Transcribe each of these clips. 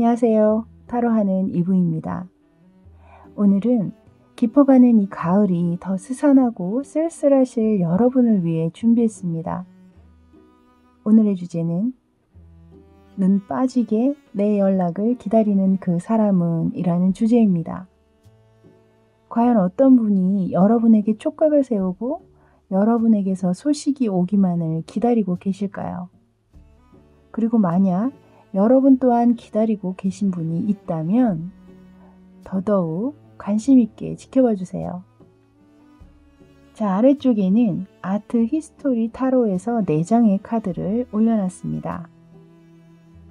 안녕하세요. 타로하는 이브입니다. 오늘은 깊어가는 이 가을이 더 스산하고 쓸쓸하실 여러분을 위해 준비했습니다. 오늘의 주제는 눈 빠지게 내 연락을 기다리는 그 사람은 이라는 주제입니다. 과연 어떤 분이 여러분에게 촉각을 세우고 여러분에게서 소식이 오기만을 기다리고 계실까요? 그리고 만약 여러분 또한 기다리고 계신 분이 있다면 더더욱 관심 있게 지켜봐 주세요. 자, 아래쪽에는 아트 히스토리 타로에서 4장의 카드를 올려놨습니다.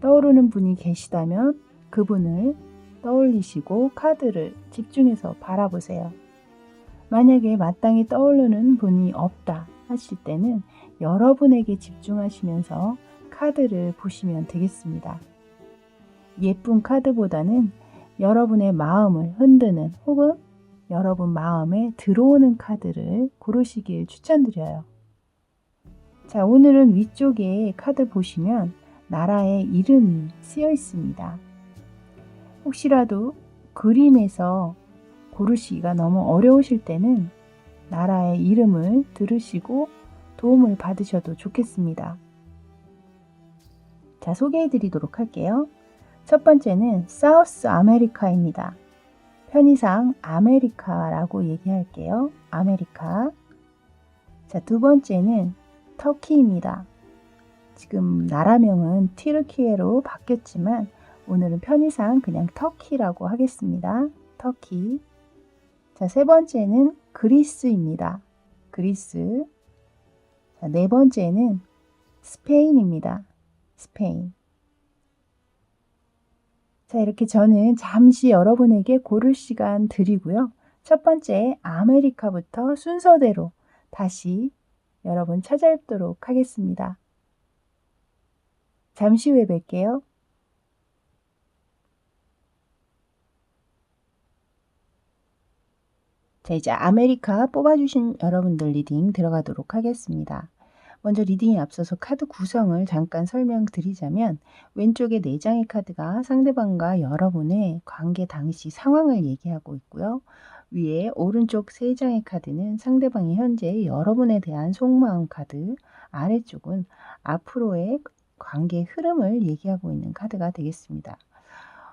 떠오르는 분이 계시다면 그분을 떠올리시고 카드를 집중해서 바라보세요. 만약에 마땅히 떠오르는 분이 없다 하실 때는 여러분에게 집중하시면서 카드를 보시면 되겠습니다. 예쁜 카드보다는 여러분의 마음을 흔드는 혹은 여러분 마음에 들어오는 카드를 고르시길 추천드려요. 자, 오늘은 위쪽에 카드 보시면 나라의 이름이 쓰여 있습니다. 혹시라도 그림에서 고르시기가 너무 어려우실 때는 나라의 이름을 들으시고 도움을 받으셔도 좋겠습니다. 자, 소개해 드리도록 할게요. 첫 번째는 사우스 아메리카입니다. 편의상 아메리카라고 얘기할게요. 아메리카. 자, 두 번째는 터키입니다. 지금 나라명은 튀르키예로 바뀌었지만 오늘은 편의상 그냥 터키라고 하겠습니다. 터키. 자, 세 번째는 그리스입니다. 그리스. 자, 네 번째는 스페인입니다. 스페인. 자, 이렇게 저는 잠시 여러분에게 고를 시간 드리고요. 첫 번째 아메리카부터 순서대로 다시 여러분 찾아뵙도록 하겠습니다. 잠시 후에 뵐게요. 자, 이제 아메리카 뽑아주신 여러분들 리딩 들어가도록 하겠습니다. 먼저 리딩에 앞서서 카드 구성을 잠깐 설명드리자면 왼쪽에 4장의 카드가 상대방과 여러분의 관계 당시 상황을 얘기하고 있고요. 위에 오른쪽 3장의 카드는 상대방이 현재 여러분에 대한 속마음 카드, 아래쪽은 앞으로의 관계 흐름을 얘기하고 있는 카드가 되겠습니다.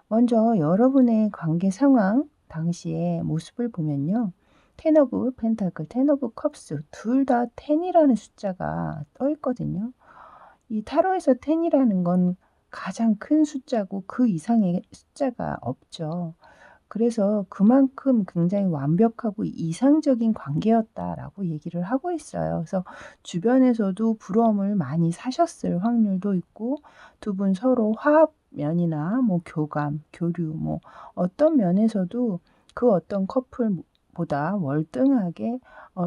먼저 여러분의 관계 상황 당시의 모습을 보면요. 텐 오브 펜타클, 텐 오브 컵스 둘 다 10이라는 숫자가 떠 있거든요. 이 타로에서 10이라는 건 가장 큰 숫자고 그 이상의 숫자가 없죠. 그래서 그만큼 굉장히 완벽하고 이상적인 관계였다라고 얘기를 하고 있어요. 그래서 주변에서도 부러움을 많이 사셨을 확률도 있고 두 분 서로 화합 면이나 뭐 교감, 교류 뭐 어떤 면에서도 그 어떤 커플보다 월등하게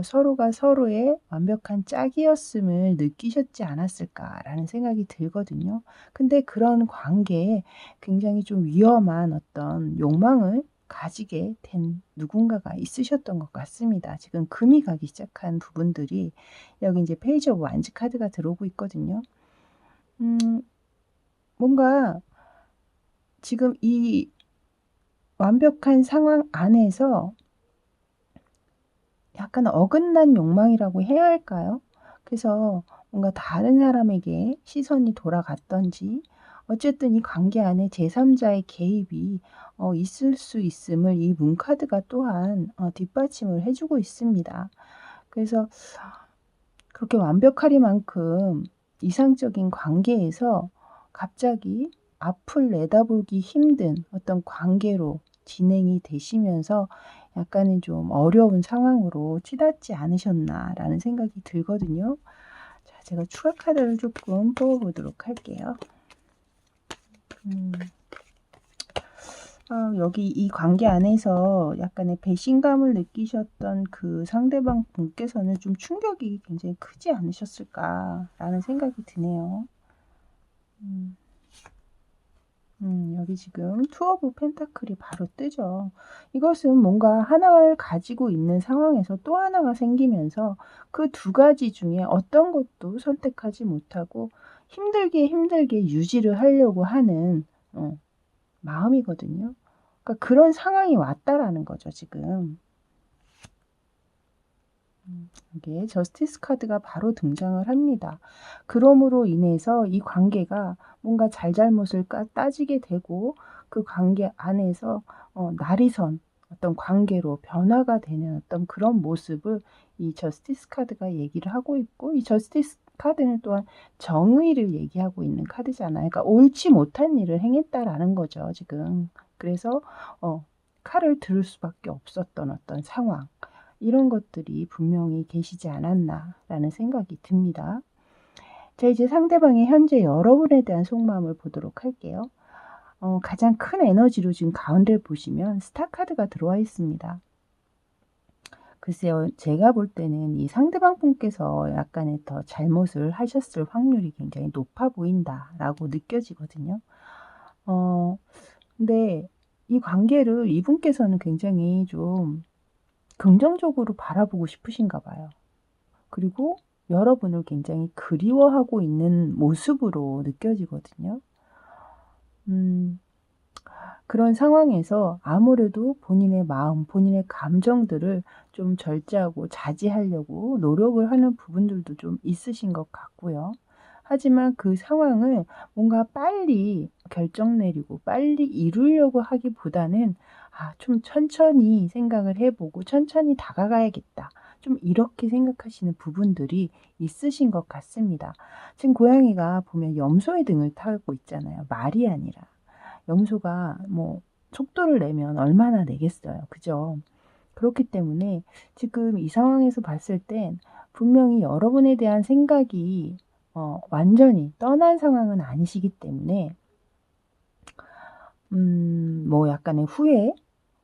서로가 서로의 완벽한 짝이었음을 느끼셨지 않았을까라는 생각이 들거든요. 근데 그런 관계에 굉장히 좀 위험한 어떤 욕망을 가지게 된 누군가가 있으셨던 것 같습니다. 지금 금이 가기 시작한 부분들이 여기 이제 페이지 오브 완즈 카드가 들어오고 있거든요. 뭔가 지금 이 완벽한 상황 안에서 약간 어긋난 욕망이라고 해야 할까요? 그래서 뭔가 다른 사람에게 시선이 돌아갔던지 어쨌든 이 관계 안에 제3자의 개입이 있을 수 있음을 이 문카드가 또한 뒷받침을 해주고 있습니다. 그래서 그렇게 완벽하리만큼 이상적인 관계에서 갑자기 앞을 내다보기 힘든 어떤 관계로 진행이 되시면서 약간은 좀 어려운 상황으로 치닫지 않으셨나라는 생각이 들거든요. 자, 제가 추가 카드를 조금 뽑아보도록 할게요. 여기 이 관계 안에서 약간의 배신감을 느끼셨던 그 상대방 분께서는 좀 충격이 굉장히 크지 않으셨을까라는 생각이 드네요. 여기 지금 투 오브 펜타클이 바로 뜨죠. 이것은 뭔가 하나를 가지고 있는 상황에서 또 하나가 생기면서 그 두 가지 중에 어떤 것도 선택하지 못하고 힘들게 유지를 하려고 하는 마음이거든요. 그러니까 그런 상황이 왔다라는 거죠, 지금. 이게 저스티스 카드가 바로 등장을 합니다. 그럼으로 인해서 이 관계가 뭔가 잘잘못을 따지게 되고 그 관계 안에서 날이 선 어떤 관계로 변화가 되는 어떤 그런 모습을 이 저스티스 카드가 얘기를 하고 있고, 이 저스티스 카드는 또한 정의를 얘기하고 있는 카드잖아요. 그러니까 옳지 못한 일을 행했다라는 거죠, 지금. 그래서 칼을 들을 수밖에 없었던 어떤 상황, 이런 것들이 분명히 계시지 않았나라는 생각이 듭니다. 자, 이제 상대방의 현재 여러분에 대한 속마음을 보도록 할게요. 가장 큰 에너지로 지금 가운데를 보시면 스타 카드가 들어와 있습니다. 글쎄요, 제가 볼 때는 이 상대방 분께서 약간의 더 잘못을 하셨을 확률이 굉장히 높아 보인다라고 느껴지거든요. 근데 이 관계를 이분께서는 굉장히 좀 긍정적으로 바라보고 싶으신가 봐요. 그리고 여러분을 굉장히 그리워하고 있는 모습으로 느껴지거든요. 그런 상황에서 아무래도 본인의 마음, 본인의 감정들을 좀 절제하고 자제하려고 노력을 하는 부분들도 좀 있으신 것 같고요. 하지만 그 상황을 뭔가 빨리 결정 내리고 빨리 이루려고 하기보다는 좀 천천히 생각을 해보고 천천히 다가가야겠다. 좀 이렇게 생각하시는 부분들이 있으신 것 같습니다. 지금 고양이가 보면 염소의 등을 타고 있잖아요. 말이 아니라. 염소가 뭐 속도를 내면 얼마나 내겠어요. 그죠? 그렇기 때문에 지금 이 상황에서 봤을 땐 분명히 여러분에 대한 생각이 완전히 떠난 상황은 아니시기 때문에 뭐 약간의 후회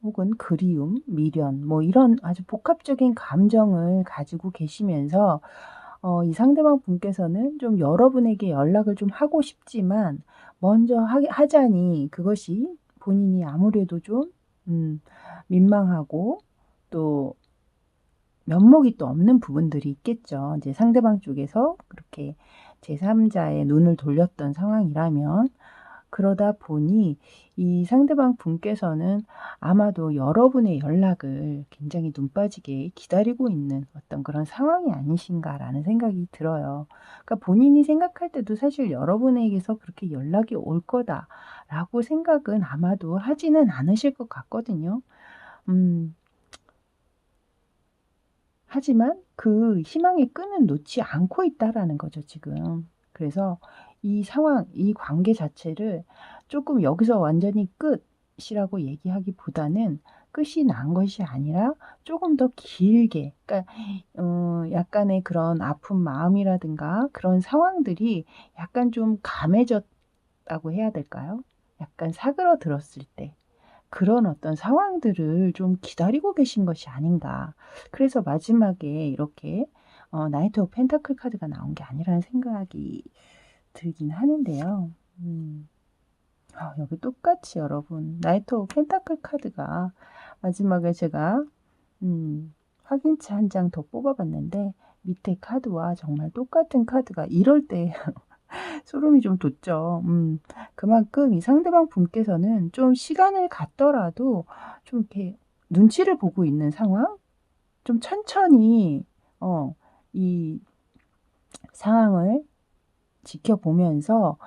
혹은 그리움, 미련 뭐 이런 아주 복합적인 감정을 가지고 계시면서 이 상대방 분께서는 좀 여러분에게 연락을 좀 하고 싶지만 먼저 하자니 그것이 본인이 아무래도 좀 민망하고 또 면목이 또 없는 부분들이 있겠죠. 이제 상대방 쪽에서 그렇게 제3자의 눈을 돌렸던 상황이라면, 그러다 보니 이 상대방 분께서는 아마도 여러분의 연락을 굉장히 눈 빠지게 기다리고 있는 어떤 그런 상황이 아니신가라는 생각이 들어요. 그러니까 본인이 생각할 때도 사실 여러분에게서 그렇게 연락이 올 거다라고 생각은 아마도 하지는 않으실 것 같거든요. 하지만 그 희망의 끈은 놓지 않고 있다라는 거죠, 지금. 그래서 이 상황, 이 관계 자체를 조금 여기서 완전히 끝이라고 얘기하기보다는 끝이 난 것이 아니라 조금 더 길게, 그러니까 약간의 그런 아픈 마음이라든가 그런 상황들이 약간 좀 감해졌다고 해야 될까요? 약간 사그러들었을 때. 그런 어떤 상황들을 좀 기다리고 계신 것이 아닌가. 그래서 마지막에 이렇게 나이트 오브 펜타클 카드가 나온 게 아니라는 생각이 들긴 하는데요. 여기 똑같이 여러분 나이트 오브 펜타클 카드가 마지막에 제가 확인치 한 장 더 뽑아봤는데 밑에 카드와 정말 똑같은 카드가 이럴 때 소름이 좀 돋죠. 그만큼 이 상대방 분께서는 좀 시간을 갖더라도 좀 이렇게 눈치를 보고 있는 상황? 좀 천천히 이 상황을 지켜보면서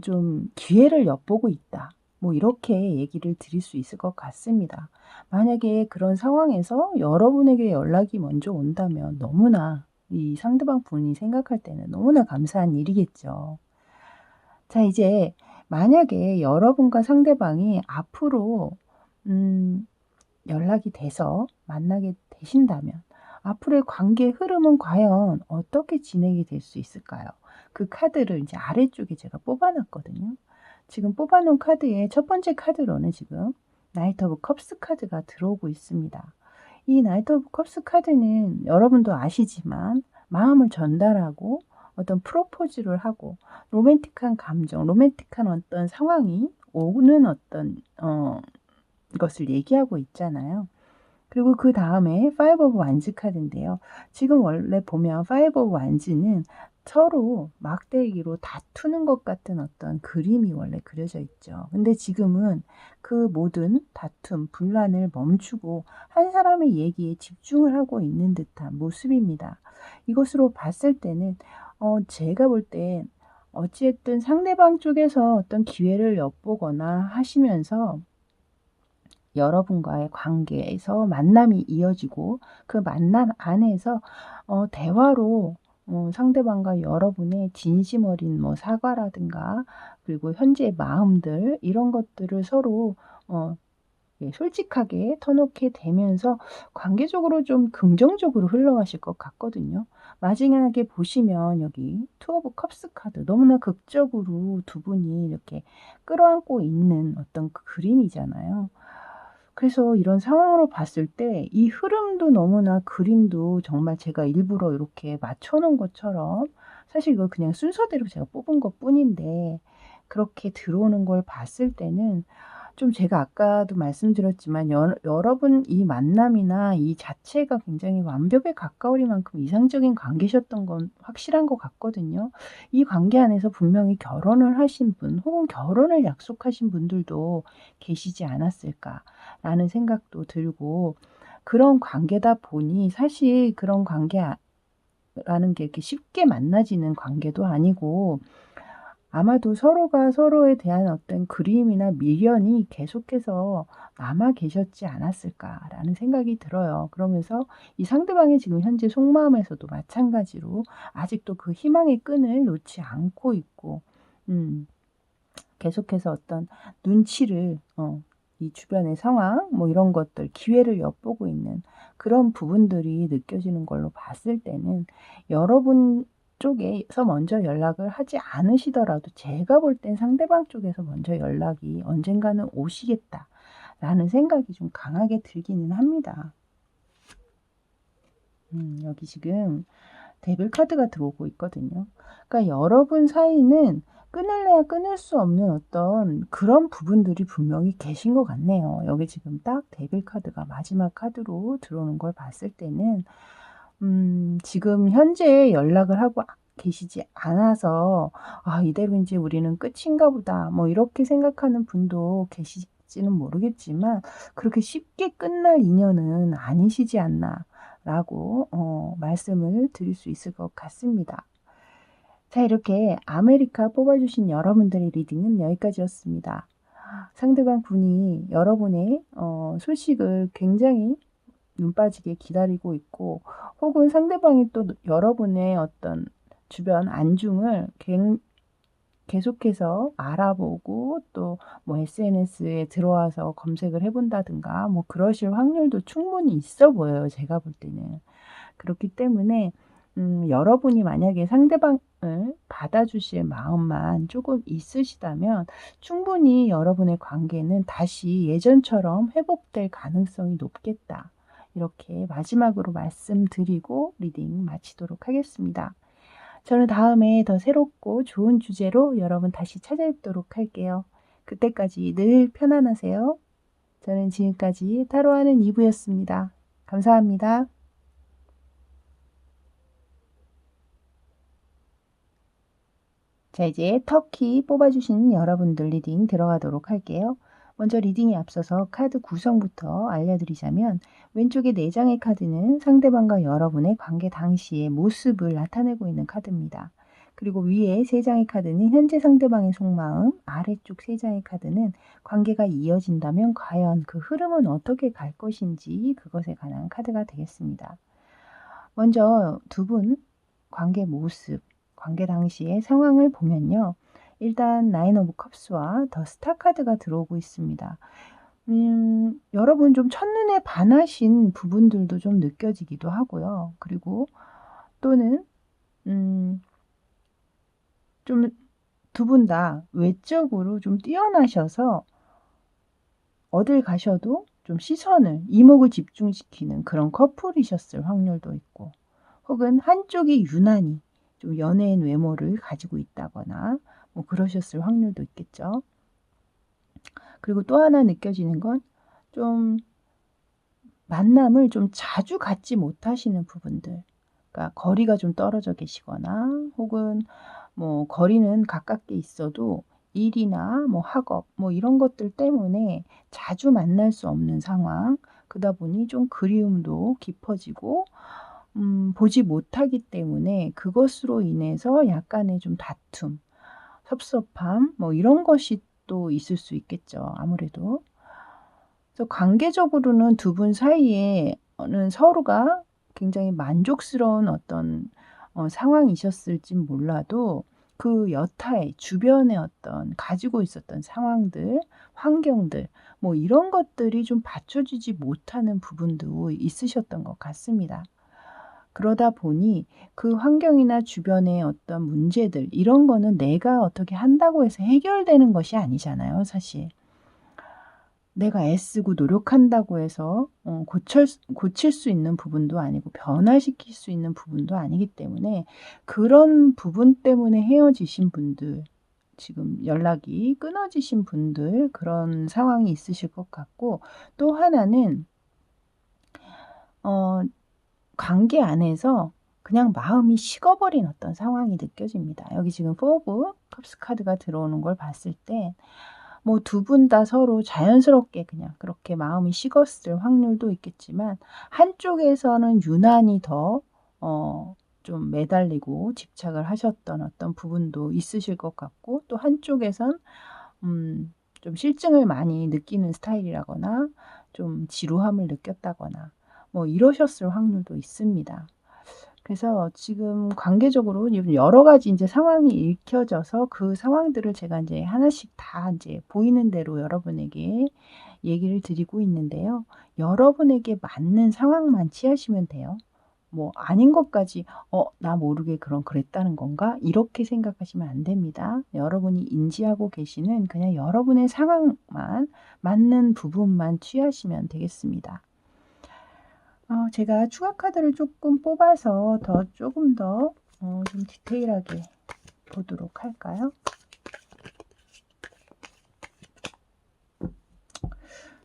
좀 기회를 엿보고 있다. 뭐 이렇게 얘기를 드릴 수 있을 것 같습니다. 만약에 그런 상황에서 여러분에게 연락이 먼저 온다면 너무나 이 상대방 분이 생각할 때는 너무나 감사한 일이겠죠. 자, 이제 만약에 여러분과 상대방이 앞으로 연락이 돼서 만나게 되신다면 앞으로의 관계의 흐름은 과연 어떻게 진행이 될 수 있을까요? 그 카드를 이제 아래쪽에 제가 뽑아놨거든요. 지금 뽑아놓은 카드의 첫 번째 카드로는 지금 나이트 오브 컵스 카드가 들어오고 있습니다. 이 나이트 오브 컵스 카드는 여러분도 아시지만 마음을 전달하고 어떤 프로포즈를 하고 로맨틱한 감정, 로맨틱한 어떤 상황이 오는 어떤 것을 얘기하고 있잖아요. 그리고 그다음에 파이브 오브 완즈 카드인데요. 지금 원래 보면 파이브 오브 완즈는 서로 막대기로 다투는 것 같은 어떤 그림이 원래 그려져 있죠. 근데 지금은 그 모든 다툼, 분란을 멈추고 한 사람의 얘기에 집중을 하고 있는 듯한 모습입니다. 이것으로 봤을 때는 제가 볼 땐 어찌됐든 상대방 쪽에서 어떤 기회를 엿보거나 하시면서 여러분과의 관계에서 만남이 이어지고 그 만남 안에서 대화로 상대방과 여러분의 진심 어린 뭐 사과라든가 그리고 현재의 마음들 이런 것들을 서로 어 예 솔직하게 터놓게 되면서 관계적으로 좀 긍정적으로 흘러가실 것 같거든요. 마지막에 보시면 여기 투 오브 컵스 카드 너무나 극적으로 두 분이 이렇게 끌어안고 있는 어떤 그 그림이잖아요. 그래서 이런 상황으로 봤을 때 이 흐름도 너무나 그림도 정말 제가 일부러 이렇게 맞춰 놓은 것처럼 사실 이거 그냥 순서대로 제가 뽑은 것뿐인데 그렇게 들어오는 걸 봤을 때는 좀 제가 아까도 말씀드렸지만 여러분 이 만남이나 이 자체가 굉장히 완벽에 가까우리만큼 이상적인 관계셨던 건 확실한 것 같거든요. 이 관계 안에서 분명히 결혼을 하신 분 혹은 결혼을 약속하신 분들도 계시지 않았을까라는 생각도 들고 그런 관계다 보니 사실 그런 라는 게 이렇게 쉽게 만나지는 관계도 아니고 아마도 서로가 서로에 대한 어떤 그리움이나 미련이 계속해서 남아 계셨지 않았을까라는 생각이 들어요. 그러면서 이 상대방의 지금 현재 속마음에서도 마찬가지로 아직도 그 희망의 끈을 놓지 않고 있고 음 계속해서 어떤 눈치를 이 주변의 상황 뭐 이런 것들 기회를 엿보고 있는 그런 부분들이 느껴지는 걸로 봤을 때는 여러분 쪽에서 먼저 연락을 하지 않으시더라도 제가 볼 땐 상대방 쪽에서 먼저 연락이 언젠가는 오시겠다라는 생각이 좀 강하게 들기는 합니다. 여기 지금 데빌 카드가 들어오고 있거든요. 그러니까 여러분 사이는 끊을래야 끊을 수 없는 어떤 그런 부분들이 분명히 계신 것 같네요. 여기 지금 딱 데빌 카드가 마지막 카드로 들어오는 걸 봤을 때는 지금 현재 연락을 하고 계시지 않아서 '아 이대로 인제 우리는 끝인가 보다.' 뭐 이렇게 생각하는 분도 계실지는 모르겠지만 '그렇게 쉽게 끝날 인연은 아니시지 않나.'라고 말씀을 드릴 수 있을 것 같습니다. 자 이렇게 아메리카 뽑아 주신 여러분들의 리딩은 여기까지였습니다. 상대방 분이 여러분의 소식을 굉장히 눈 빠지게 기다리고 있고 혹은 상대방이 또 여러분의 어떤 주변 안중을 계속해서 알아보고 또 뭐 SNS에 들어와서 검색을 해 본다든가 뭐 그러실 확률도 충분히 있어 보여요, 제가 볼 때는. 그렇기 때문에 여러분이 만약에 상대방을 받아주실 마음만 조금 있으시다면 충분히 여러분의 관계는 다시 예전처럼 회복될 가능성이 높겠다. 이렇게 마지막으로 말씀드리고 리딩 마치도록 하겠습니다. 저는 다음에 더 새롭고 좋은 주제로 여러분 다시 찾아뵙도록 할게요. 그때까지 늘 편안하세요. 저는 지금까지 타로하는 이브였습니다. 감사합니다. 자, 이제 터키 뽑아주신 여러분들 리딩 들어가도록 할게요. 먼저 리딩에 앞서서 카드 구성부터 알려드리자면 왼쪽에 4장의 카드는 상대방과 여러분의 관계 당시의 모습을 나타내고 있는 카드입니다. 그리고 위에 3장의 카드는 현재 상대방의 속마음, 아래쪽 3장의 카드는 관계가 이어진다면 과연 그 흐름은 어떻게 갈 것인지 그것에 관한 카드가 되겠습니다. 먼저 두 분 관계 모습, 관계 당시의 상황을 보면요. 일단 나인 오브 컵스와 더 스타 카드가 들어오고 있습니다. 여러분 좀 첫눈에 반하신 부분들도 좀 느껴지기도 하고요. 그리고 또는 음 좀 두 분 다 외적으로 좀 뛰어나셔서 어딜 가셔도 좀 시선을 이목을 집중시키는 그런 커플이셨을 확률도 있고 혹은 한쪽이 유난히 좀 연예인 외모를 가지고 있다거나 뭐 그러셨을 확률도 있겠죠. 그리고 또 하나 느껴지는 건 좀 만남을 좀 자주 갖지 못하시는 부분들, 그러니까 거리가 좀 떨어져 계시거나 혹은 뭐 거리는 가깝게 있어도 일이나 뭐 학업 뭐 이런 것들 때문에 자주 만날 수 없는 상황, 그러다 보니 좀 그리움도 깊어지고 보지 못하기 때문에 그것으로 인해서 약간의 좀 다툼, 섭섭함 뭐 이런 것이 또 있을 수 있겠죠, 아무래도. 그래서 관계적으로는 두 분 사이에는 서로가 굉장히 만족스러운 어떤 상황이셨을진 몰라도 그 여타의 주변의 어떤 가지고 있었던 상황들, 환경들 뭐 이런 것들이 좀 받쳐주지 못하는 부분도 있으셨던 것 같습니다. 그러다 보니 그 환경이나 주변의 어떤 문제들 이런 거는 내가 어떻게 한다고 해서 해결되는 것이 아니잖아요, 사실. 내가 애쓰고 노력한다고 해서 고칠 수 있는 부분도 아니고 변화시킬 수 있는 부분도 아니기 때문에 그런 부분 때문에 헤어지신 분들, 지금 연락이 끊어지신 분들 그런 상황이 있으실 것 같고, 또 하나는 어 관계 안에서 그냥 마음이 식어버린 어떤 상황이 느껴집니다. 여기 지금 4 오브 컵스 카드가 들어오는 걸 봤을 때 뭐 두 분 다 서로 자연스럽게 그냥 그렇게 마음이 식었을 확률도 있겠지만, 한쪽에서는 유난히 더 좀 매달리고 집착을 하셨던 어떤 부분도 있으실 것 같고, 또 한쪽에선 좀 실증을 많이 느끼는 스타일이라거나 좀 지루함을 느꼈다거나 뭐 이러셨을 확률도 있습니다. 그래서 지금 관계적으로 여러 가지 인제 상황이 읽혀져서 그 상황들을 제가 인제 하나씩 다 인제 보이는 대로 여러분에게 얘기를 드리고 있는데요. 여러분에게 맞는 상황만 취하시면 돼요. 뭐 아닌 것까지 '나 모르게 그랬다는 건가?' 이렇게 생각하시면 안 됩니다. 여러분이 인지하고 계시는 그냥 여러분의 상황만, 맞는 부분만 취하시면 되겠습니다. 제가 추가 카드를 조금 뽑아서 조금 더 좀 디테일하게 보도록 할까요?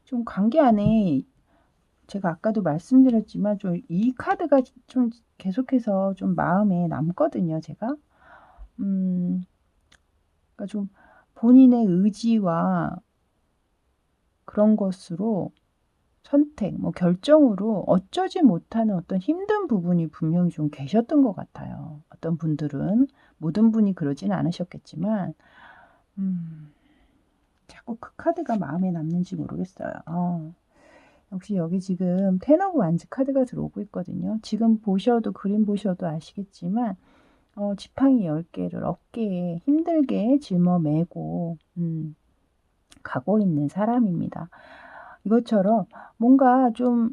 좀 관계 안에 제가 아까도 말씀드렸지만 좀 이 카드가 좀 계속해서 좀 마음에 남거든요, 제가. 음 그러니까 좀 본인의 의지와 그런 것으로 선택, 뭐 결정으로 어쩌지 못하는 어떤 힘든 부분이 분명히 좀 계셨던 것 같아요. 어떤 분들은, 모든 분이 그러진 않으셨겠지만 음 자꾸 그 카드가 마음에 남는지 모르겠어요. 역시 여기 지금 10 오브 완즈 카드가 들어오고 있거든요. 지금 보셔도, 그림 보셔도 아시겠지만 지팡이 10 개를 어깨에 힘들게 짊어매고 가고 있는 사람입니다. 이것처럼 뭔가 좀,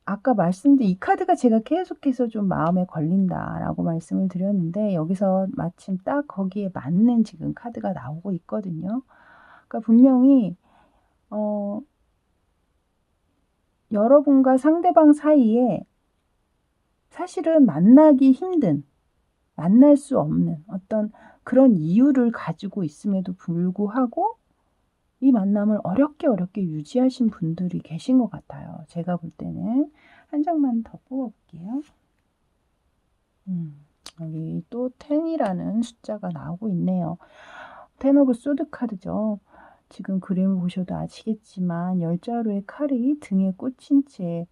아까 말씀드린 이 카드가 제가 계속해서 좀 마음에 걸린다라고 말씀을 드렸는데, 여기서 마침 딱 거기에 맞는 지금 카드가 나오고 있거든요. 그러니까 분명히 어 여러분과 상대방 사이에 사실은 만나기 힘든, 만날 수 없는 어떤 그런 이유를 가지고 있음에도 불구하고 이 만남을 어렵게 유지하신 분들이 계신 것 같아요, 제가 볼 때는. 한 장만 더 뽑아 볼게요. 여기 또 10 이라는 숫자가 나오고 있네요. 10 오브 소드 카드죠. 지금 그림을 보셔도 아시겠지만 10 자루의 칼이 등에 꽂힌 채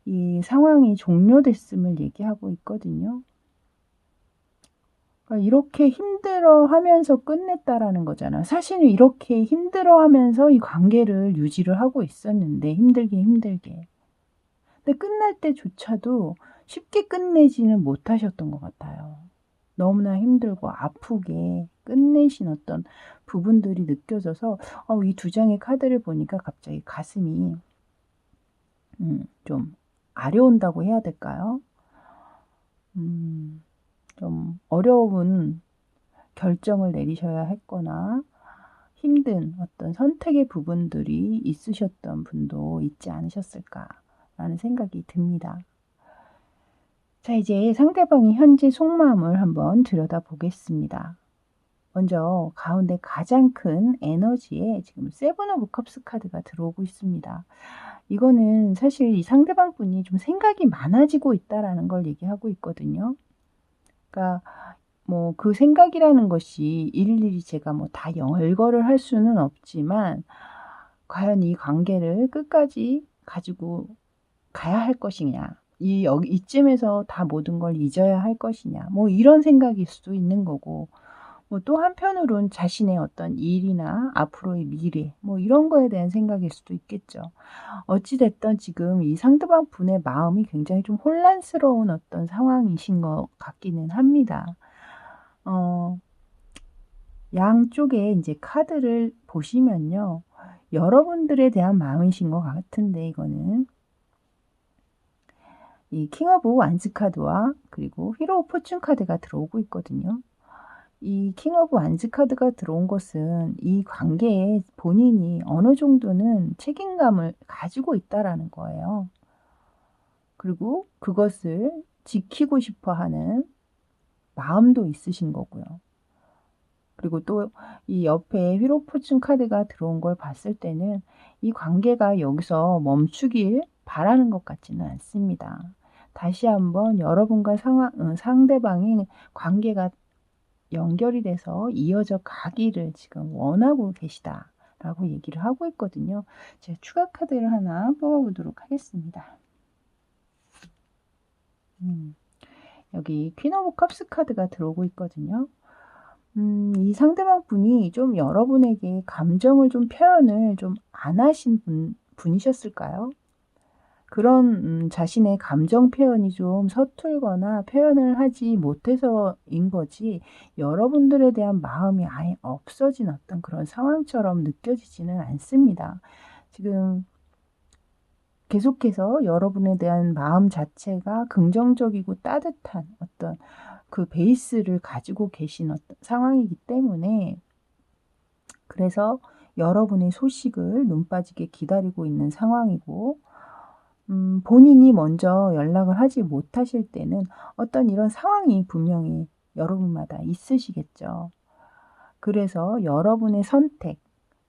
이 상황이 종료됐음을 얘기하고 있거든요. 그러니까 이렇게 힘들어하면서 끝냈다라는 거잖아요. 사실은 이렇게 힘들어하면서 이 관계를 유지를 하고 있었는데, 힘들게. 근데 끝날 때조차도 쉽게 끝내지는 못하셨던 것 같아요. 너무나 힘들고 아프게 끝내신 어떤 부분들이 느껴져서 이 두 장의 카드를 보니까 갑자기 가슴이 좀 아려온다고 해야 될까요? 좀 어려운 결정을 내리셔야 했거나 힘든 어떤 선택의 부분들이 있으셨던 분도 있지 않으셨을까라는 생각이 듭니다. 자, 이제 상대방의 현재 속마음을 한번 들여다보겠습니다. 먼저 가운데 가장 큰 에너지에 지금 세븐 오브 컵스 카드가 들어오고 있습니다. 이거는 사실 이 상대방 분이 좀 생각이 많아지고 있다라는 걸 얘기하고 있거든요. 그러니까 뭐 그 생각이라는 것이 일일이 제가 뭐 다 열거를 할 수는 없지만 과연 이 관계를 끝까지 가지고 가야 할 것이냐. 여기 이쯤에서 다 모든 걸 잊어야 할 것이냐. 뭐 이런 생각일 수도 있는 거고. 뭐 또 한편으론 자신의 어떤 일이나 앞으로의 미래 뭐 이런 거에 대한 생각일 수도 있겠죠. 어찌 됐든 지금 이 상대방 분의 마음이 굉장히 좀 혼란스러운 어떤 상황이신 것 같기는 합니다. 어 양쪽에 인제 카드를 보시면요. 여러분들에 대한 마음이신 것 같은데 이거는. 이 킹 오브 완스 카드와 그리고 휘로 오브 포춘 카드가 들어오고 있거든요. 이 킹 오브 완스 카드가 들어온 것은 이 관계에 본인이 어느 정도는 책임감을 가지고 있다라는 거예요. 그리고 그것을 지키고 싶어 하는 마음도 있으신 거고요. 그리고 또 이 옆에 휘로 포춘 카드가 들어온 걸 봤을 때는 이 관계가 여기서 멈추길 바라는 것 같지는 않습니다. 다시 한번 여러분과 상대방의 관계가 연결이 돼서 이어져 가기를 지금 원하고 계시다라고 얘기를 하고 있거든요. 제가 추가 카드를 하나 뽑아 보도록 하겠습니다. 여기 퀸 오브 컵스 카드가 들어오고 있거든요. 이 상대방 분이 좀 여러분에게 감정을 좀 표현을 좀 안 하신 분이셨을까요? 그런 자신의 감정 표현이 좀 서툴거나 표현을 하지 못해서인 거지 여러분들에 대한 마음이 아예 없어진 어떤 그런 상황처럼 느껴지지는 않습니다. 지금 계속해서 여러분에 대한 마음 자체가 긍정적이고 따뜻한 어떤 그 베이스를 가지고 계신 어떤 상황이기 때문에 그래서 여러분의 소식을 눈 빠지게 기다리고 있는 상황이고 본인이 먼저 연락을 하지 못하실 때는 어떤 이런 상황이 분명히 여러분마다 있으시겠죠. 그래서 여러분의 선택,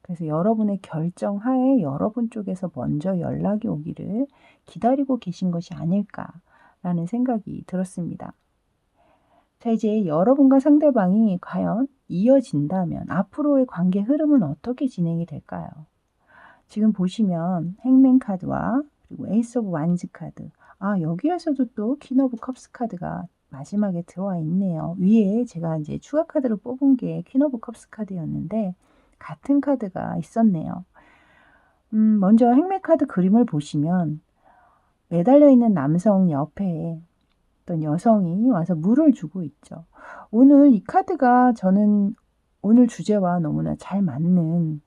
그래서 여러분의 결정하에 여러분 쪽에서 먼저 연락이 오기를 기다리고 계신 것이 아닐까라는 생각이 들었습니다. 자, 이제 여러분과 상대방이 과연 이어진다면 앞으로의 관계 흐름은 어떻게 진행이 될까요? 지금 보시면 행맨 카드와 그리고 에이스 오브 완즈 카드. 여기에서도 또 퀸 오브 컵스 카드가 마지막에 들어와 있네요. 위에 제가 이제 추가 카드를 뽑은 게 퀸 오브 컵스 카드였는데 같은 카드가 있었네요. 먼저 행맨 카드 그림을 보시면 매달려 있는 남성 옆에 어떤 여성이 와서 물을 주고 있죠. 오늘 이 카드가 저는 오늘 주제와 너무나 잘 맞는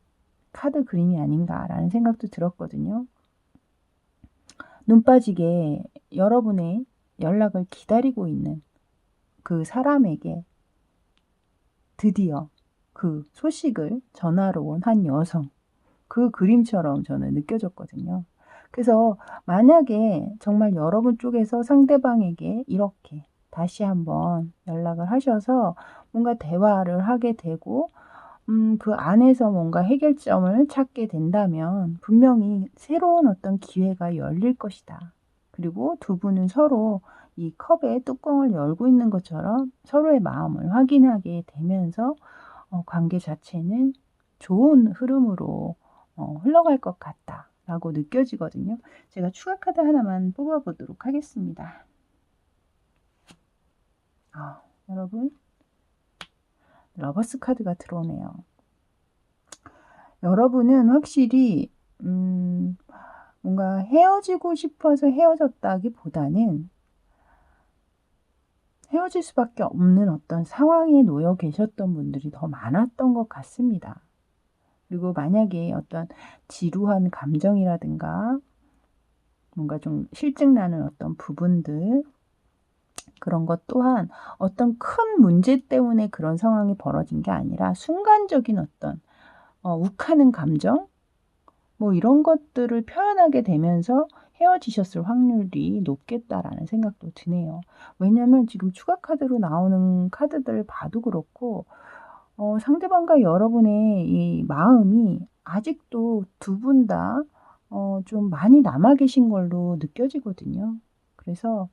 카드 그림이 아닌가라는 생각도 들었거든요. 눈 빠지게 여러분의 연락을 기다리고 있는 그 사람에게 드디어 그 소식을 전하러 온 한 여성, 그 그림처럼 저는 느껴졌거든요. 그래서 만약에 정말 여러분 쪽에서 상대방에게 이렇게 다시 한번 연락을 하셔서 뭔가 대화를 하게 되고 그 안에서 뭔가 해결점을 찾게 된다면 분명히 새로운 어떤 기회가 열릴 것이다. 그리고 두 분은 서로 이 컵의 뚜껑을 열고 있는 것처럼 서로의 마음을 확인하게 되면서 관계 자체는 좋은 흐름으로 흘러갈 것 같다라고 느껴지거든요. 제가 추가 카드 하나만 뽑아보도록 하겠습니다. 여러분, 러버스 카드가 들어오네요. 여러분은 확실히 뭔가 헤어지고 싶어서 헤어졌다기보다는 헤어질 수밖에 없는 어떤 상황에 놓여 계셨던 분들이 더 많았던 것 같습니다. 그리고 만약에 어떤 지루한 감정이라든가 뭔가 좀 실증나는 어떤 부분들 그런 것 또한 어떤 큰 문제 때문에 그런 상황이 벌어진 게 아니라 순간적인 어떤 욱하는 감정 뭐 이런 것들을 표현하게 되면서 헤어지셨을 확률이 높겠다라는 생각도 드네요. 왜냐하면 지금 추가 카드로 나오는 카드들 봐도 그렇고 상대방과 여러분의 이 마음이 아직도 두 분 다 좀 많이 남아 계신 걸로 느껴지거든요. 그래서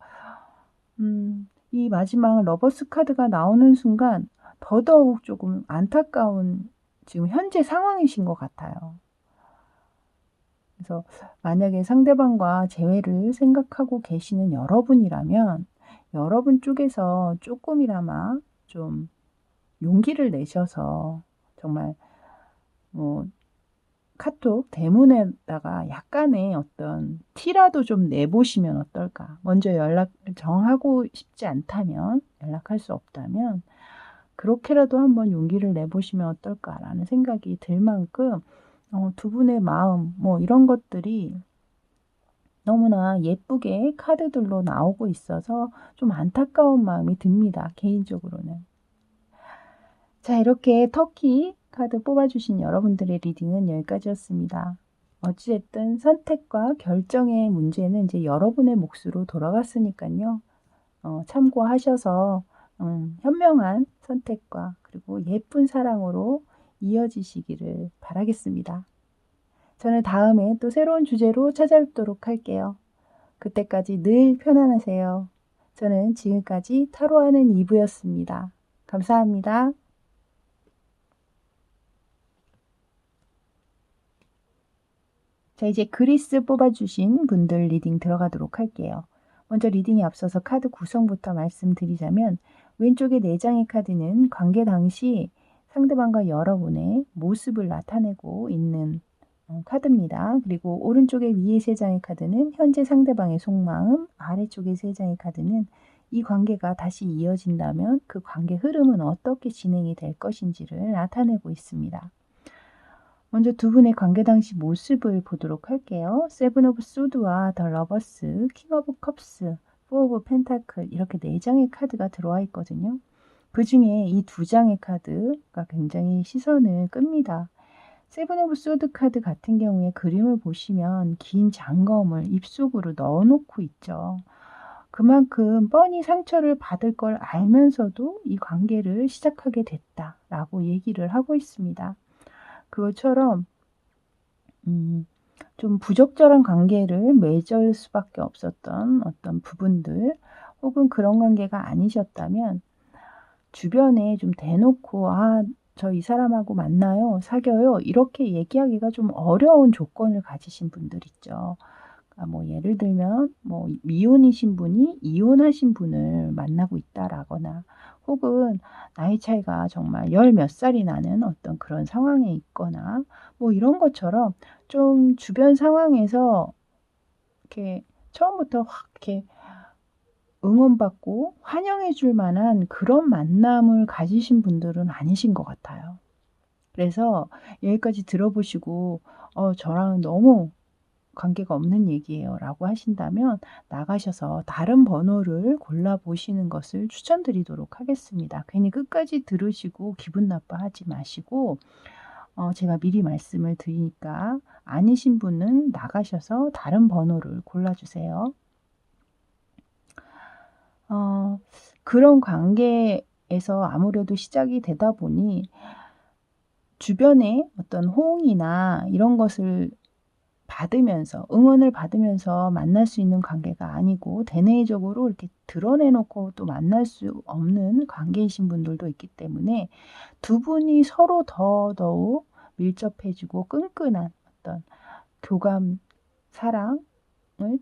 이 마지막 러버스 카드가 나오는 순간 더더욱 조금 안타까운 지금 현재 상황이신 것 같아요. 그래서 만약에 상대방과 재회를 생각하고 계시는 여러분이라면 여러분 쪽에서 조금이나마 좀 용기를 내셔서 정말 뭐 카톡 대문에다가 약간의 어떤 티라도 좀 내보시면 어떨까. 먼저 연락을 정하고 싶지 않다면, 연락할 수 없다면 그렇게라도 한번 용기를 내보시면 어떨까라는 생각이 들 만큼 두 분의 마음 뭐 이런 것들이 너무나 예쁘게 카드들로 나오고 있어서 좀 안타까운 마음이 듭니다, 개인적으로는. 자, 이렇게 터키 카드 뽑아주신 여러분들의 리딩은 여기까지였습니다. 어찌됐든 선택과 결정의 문제는 이제 여러분의 몫으로 돌아갔으니까요. 참고하셔서 현명한 선택과 그리고 예쁜 사랑으로 이어지시기를 바라겠습니다. 저는 다음에 또 새로운 주제로 찾아뵙도록 할게요. 그때까지 늘 편안하세요. 저는 지금까지 타로하는 이브였습니다. 감사합니다. 자, 이제 그리스 뽑아주신 분들 리딩 들어가도록 할게요. 먼저 리딩에 앞서서 카드 구성부터 말씀드리자면 왼쪽의 4장의 카드는 관계 당시 상대방과 여러분의 모습을 나타내고 있는 카드입니다. 그리고 오른쪽에 위에 3장의 카드는 현재 상대방의 속마음, 아래쪽에 3장의 카드는 이 관계가 다시 이어진다면 그 관계 흐름은 어떻게 진행이 될 것인지를 나타내고 있습니다. 먼저 두 분의 관계 당시 모습을 보도록 할게요. 세븐 오브 소드와 더 러버스, 킹 오브 컵스, 포 오브 펜타클 이렇게 4장의 카드가 들어와 있거든요. 그 중에 이 2장의 카드가 굉장히 시선을 끕니다. 세븐 오브 소드 카드 같은 경우에 그림을 보시면 긴 장검을 입속으로 넣어놓고 있죠. 그만큼 뻔히 상처를 받을 걸 알면서도 이 관계를 시작하게 됐다라고 얘기를 하고 있습니다. 그것처럼 좀 부적절한 관계를 맺을 수밖에 없었던 어떤 부분들 혹은 그런 관계가 아니셨다면 주변에 좀 대놓고 "아 저 이 사람하고 만나요. 사귀어요." 이렇게 얘기하기가 좀 어려운 조건을 가지신 분들 있죠. 그러니까 뭐 예를 들면 뭐 미혼이신 분이 이혼하신 분을 만나고 있다라거나 혹은 나이 차이가 정말 열 몇 살이 나는 어떤 그런 상황에 있거나 뭐 이런 것처럼 좀 주변 상황에서 이렇게 처음부터 확 이렇게 응원받고 환영해 줄 만한 그런 만남을 가지신 분들은 아니신 것 같아요. 그래서 여기까지 들어보시고 저랑은 너무 관계가 없는 얘기예요 라고 하신다면 나가셔서 다른 번호를 골라보시는 것을 추천드리도록 하겠습니다. 괜히 끝까지 들으시고 기분 나빠하지 마시고 제가 미리 말씀을 드리니까 아니신 분은 나가셔서 다른 번호를 골라주세요. 그런 관계에서 아무래도 시작이 되다 보니 주변에 어떤 호응이나 이런 것을 받으면서 응원을 받으면서 만날 수 있는 관계가 아니고 대내적으로 이렇게 드러내 놓고 또 만날 수 없는 관계이신 분들도 있기 때문에 두 분이 서로 더더욱 밀접해지고 끈끈한 어떤 교감, 사랑을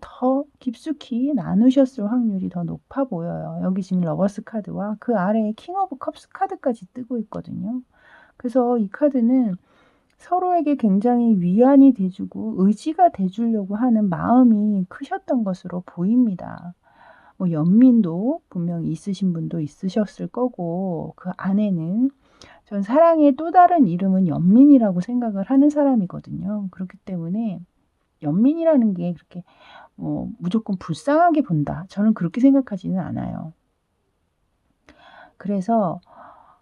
더 깊숙이 나누셨을 확률이 더 높아 보여요. 여기 지금 러버스 카드와 그 아래에 킹 오브 컵스 카드까지 뜨고 있거든요. 그래서 이 카드는 서로에게 굉장히 위안이 돼 주고 의지가 돼 주려고 하는 마음이 크셨던 것으로 보입니다. 뭐 연민도 분명히 있으신 분도 있으셨을 거고 그 안에는 전 사랑의 또 다른 이름은 연민이라고 생각을 하는 사람이거든요. 그렇기 때문에 연민이라는 게 그렇게 무조건 불쌍하게 본다. 저는 그렇게 생각하지는 않아요. 그래서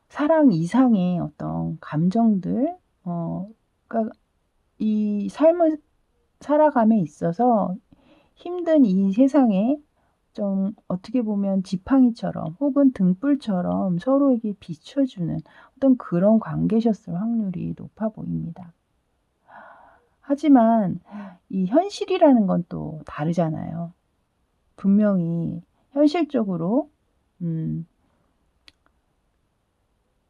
사랑 이상의 어떤 감정들 그러니까 이 삶을 살아감에 있어서 힘든 이 세상에 좀 어떻게 보면 지팡이처럼 혹은 등불처럼 서로에게 비춰주는 어떤 그런 관계셨을 확률이 높아 보입니다. 하지만 이 현실이라는 건 또 다르잖아요. 분명히 현실적으로 음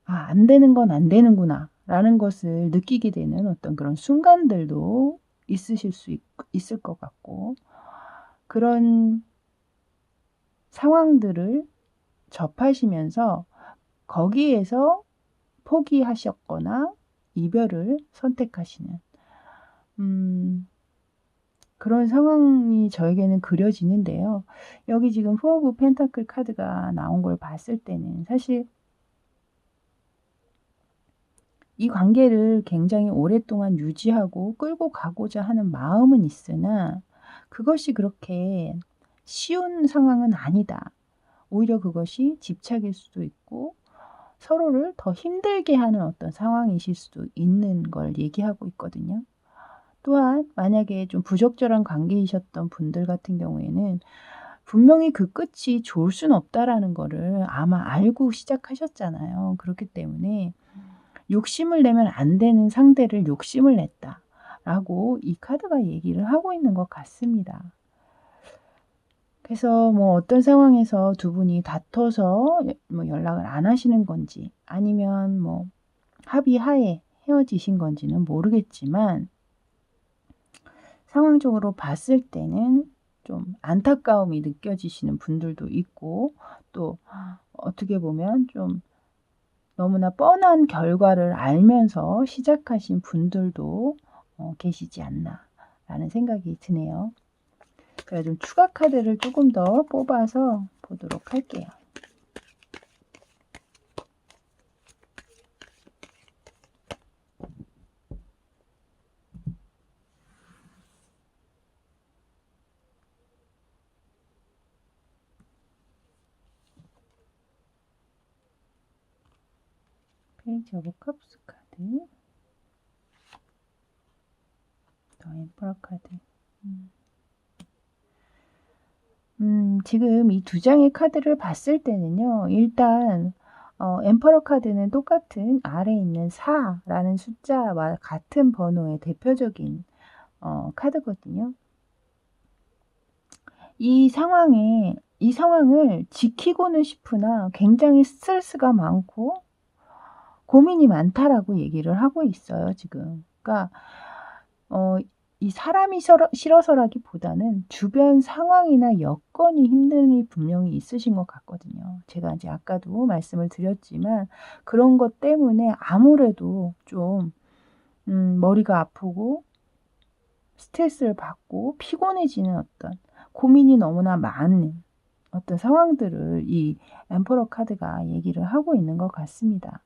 '아 안 되는 건 안 되는구나.'라는 것을 느끼게 되는 어떤 그런 순간들도 있으실 수 있을 것 같고, 그런 상황들을 접하시면서 거기에서 포기하셨거나 이별을 선택하시는 음 그런 상황이 저에게는 그려지는데요. 여기 지금 4 오브 펜타클 카드가 나온 걸 봤을 때는 사실 이 관계를 굉장히 오랫동안 유지하고 끌고 가고자 하는 마음은 있으나 그것이 그렇게 쉬운 상황은 아니다. 오히려 그것이 집착일 수도 있고 서로를 더 힘들게 하는 어떤 상황이실 수도 있는 걸 얘기하고 있거든요. 또한 만약에 좀 부적절한 관계이셨던 분들 같은 경우에는 분명히 그 끝이 좋을 수는 없다라는 거를 아마 알고 시작하셨잖아요. 그렇기 때문에 '욕심을 내면 안 되는 상대를 욕심을 냈다.'라고 이 카드가 얘기를 하고 있는 것 같습니다. 그래서 뭐 어떤 상황에서 두 분이 다퉈서 뭐 연락을 안 하시는 건지 아니면 뭐 합의하에 헤어지신 건지는 모르겠지만 상황적으로 봤을 때는 좀 안타까움이 느껴지시는 분들도 있고, 또 어떻게 보면 좀 너무나 뻔한 결과를 알면서 시작하신 분들도 계시지 않나라는 생각이 드네요. 제가 좀 추가 카드를 조금 더 뽑아서 보도록 할게요. 페이지 오브 컵스 카드, 더 엠퍼러 카드. 지금 이 두 장의 카드를 봤을 때는요. 일단 엠퍼러 카드는 똑같은 아래에 있는 4라는 숫자와 같은 번호의 대표적인 카드거든요. 이 상황을 지키고는 싶으나 굉장히 스트레스가 많고 고민이 많다라고 얘기를 하고 있어요 지금. 그러니까 어 이 사람이 싫어서라기보다는 주변 상황이나 여건이 힘듦이 분명히 있으신 것 같거든요. 제가 이제 아까도 말씀을 드렸지만 그런 것 때문에 아무래도 좀 머리가 아프고 스트레스를 받고 피곤해지는 어떤 고민이 너무나 많은 어떤 상황들을 이 엠퍼러 카드가 얘기를 하고 있는 것 같습니다.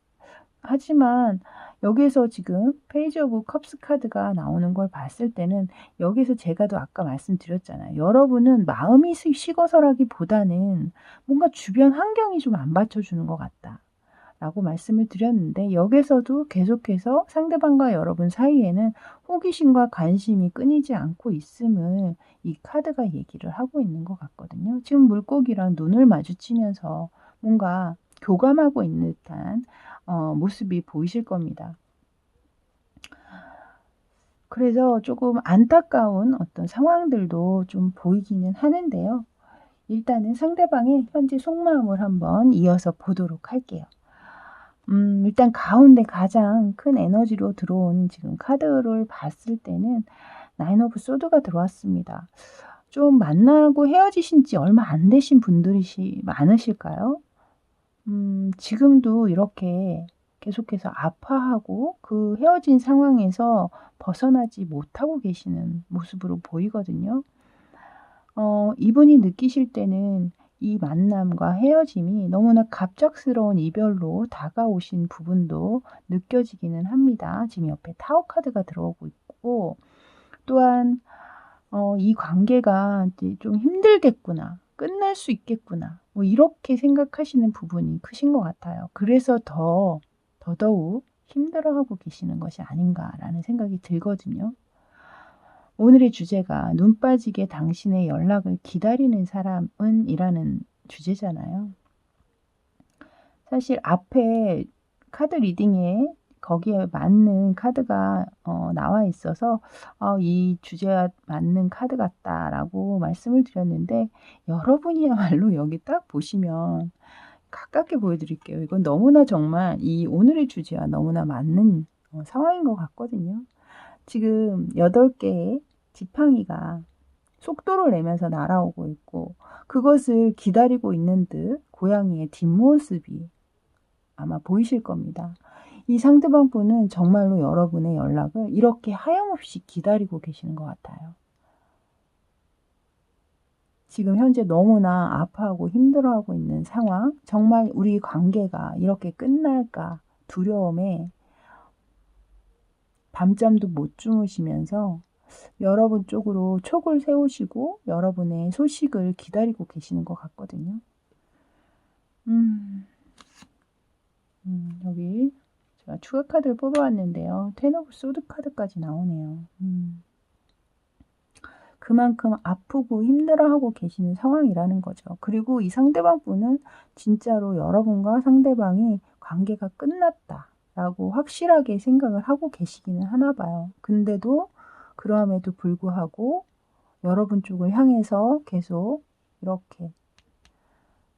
하지만 여기에서 지금 페이지 오브 컵스 카드가 나오는 걸 봤을 때는 여기서 제가도 아까 말씀드렸잖아요. 여러분은 마음이 식어서라기보다는 뭔가 주변 환경이 좀 안 받쳐주는 것 같다라고 말씀을 드렸는데, 여기서도 계속해서 상대방과 여러분 사이에는 호기심과 관심이 끊이지 않고 있음을 이 카드가 얘기를 하고 있는 것 같거든요. 지금 물고기랑 눈을 마주치면서 뭔가 교감하고 있는 듯한 모습이 보이실 겁니다. 그래서 조금 안타까운 어떤 상황들도 좀 보이기는 하는데요. 일단은 상대방의 현재 속마음을 한번 이어서 보도록 할게요. 일단 가운데 가장 큰 에너지로 들어온 지금 카드를 봤을 때는 나인 오브 소드가 들어왔습니다. 좀 만나고 헤어지신 지 얼마 안 되신 분들이 많으실까요? 지금도 이렇게 계속해서 아파하고 그 헤어진 상황에서 벗어나지 못하고 계시는 모습으로 보이거든요. 이분이 느끼실 때는 이 만남과 헤어짐이 너무나 갑작스러운 이별로 다가오신 부분도 느껴지기는 합니다. 지금 옆에 타워 카드가 들어오고 있고, 또한 '이 관계가 이제 좀 힘들겠구나. 끝날 수 있겠구나.' 뭐 이렇게 생각하시는 부분이 크신 것 같아요. 그래서 더더욱 힘들어하고 계시는 것이 아닌가라는 생각이 들거든요. 오늘의 주제가 눈 빠지게 당신의 연락을 기다리는 사람은 이라는 주제잖아요. 사실 앞에 카드 리딩에 거기에 맞는 카드가 나와 있어서 이 주제와 맞는 카드 같다라고 말씀을 드렸는데, 여러분이야말로 여기 딱 보시면 가깝게 보여드릴게요. 이건 너무나 정말 이 오늘의 주제와 너무나 맞는 상황인 것 같거든요. 지금 8개의 지팡이가 속도를 내면서 날아오고 있고, 그것을 기다리고 있는 듯 고양이의 뒷모습이 아마 보이실 겁니다. 이 상대방 분은 정말로 여러분의 연락을 이렇게 하염없이 기다리고 계시는 것 같아요. 지금 현재 너무나 아파하고 힘들어하고 있는 상황, 정말 우리 관계가 이렇게 끝날까 두려움에 밤잠도 못 주무시면서 여러분 쪽으로 촉을 세우시고 여러분의 소식을 기다리고 계시는 것 같거든요. 여기 제가 추가 카드를 뽑아왔는데요. 텐 오브 소드 카드까지 나오네요. 그만큼 아프고 힘들어하고 계시는 상황이라는 거죠. 그리고 이 상대방 분은 진짜로 여러분과 상대방이 관계가 끝났다라고 확실하게 생각을 하고 계시기는 하나 봐요. 근데도 그럼에도 불구하고 여러분 쪽을 향해서 계속 이렇게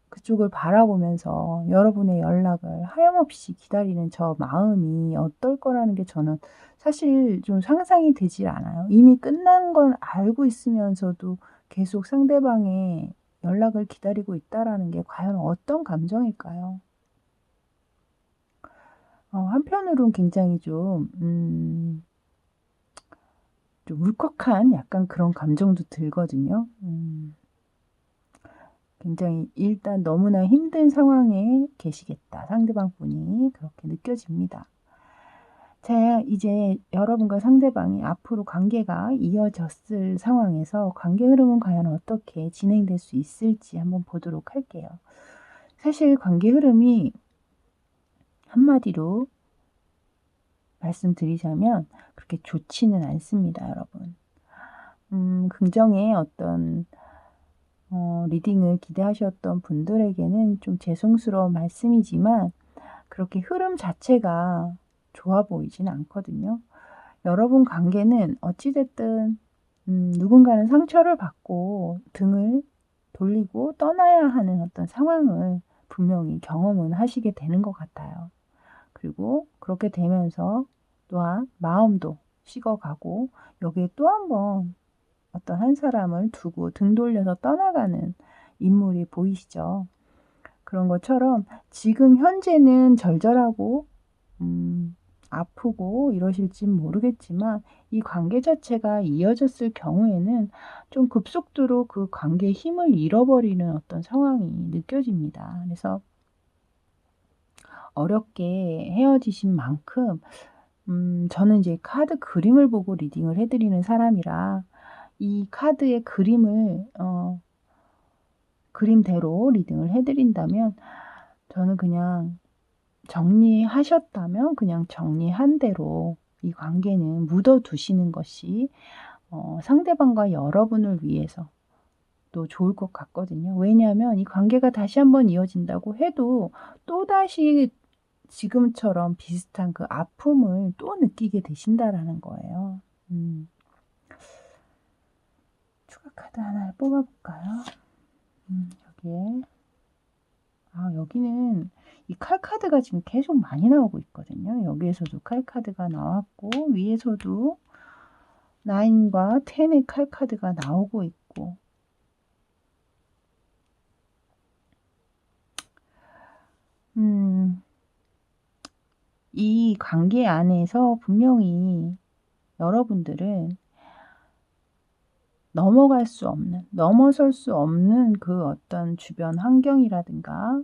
그쪽을 바라보면서 여러분의 연락을 하염없이 기다리는 저 마음이 어떨 거라는 게 저는 사실 좀 상상이 되질 않아요. 이미 끝난 건 알고 있으면서도 계속 상대방의 연락을 기다리고 있다라는 게 과연 어떤 감정일까요? 한편으로는 굉장히 좀 울컥한 약간 그런 감정도 들거든요. 굉장히 일단 너무나 힘든 상황에 계시겠다. 상대방 분이 그렇게 느껴집니다. 자, 이제 여러분과 상대방이 앞으로 관계가 이어졌을 상황에서 관계 흐름은 과연 어떻게 진행될 수 있을지 한번 보도록 할게요. 사실 관계 흐름이 한마디로 말씀드리자면 그렇게 좋지는 않습니다, 여러분. 긍정의 어떤 리딩을 기대하셨던 분들에게는 좀 죄송스러운 말씀이지만 그렇게 흐름 자체가 좋아 보이진 않거든요. 여러분 관계는 어찌됐든 누군가는 상처를 받고 등을 돌리고 떠나야 하는 어떤 상황을 분명히 경험은 하시게 되는 것 같아요. 그리고 그렇게 되면서 또한 마음도 식어가고 여기에 또 한 번 어떤 한 사람을 두고 등 돌려서 떠나가는 인물이 보이시죠? 그런 것처럼 지금 현재는 절절하고 아프고 이러실진 모르겠지만 이 관계 자체가 이어졌을 경우에는 좀 급속도로 그 관계의 힘을 잃어버리는 어떤 상황이 느껴집니다. 그래서 어렵게 헤어지신 만큼 저는 이제 카드 그림을 보고 리딩을 해드리는 사람이라 이 카드의 그림을 그림대로 리딩을 해드린다면 저는 그냥 정리하셨다면 그냥 정리한 대로 이 관계는 묻어두시는 것이 상대방과 여러분을 위해서 또 좋을 것 같거든요. 왜냐하면 이 관계가 다시 한번 이어진다고 해도 또다시 지금처럼 비슷한 그 아픔을 또 느끼게 되신다라는 거예요. 추가 카드 하나 뽑아볼까요? 여기에 여기는 이 칼카드가 지금 계속 많이 나오고 있거든요. 여기에서도 칼카드가 나왔고 위에서도 9과 10의 칼카드가 나오고 있고 이 관계 안에서 분명히 여러분들은 넘어설 수 없는 그 어떤 주변 환경이라든가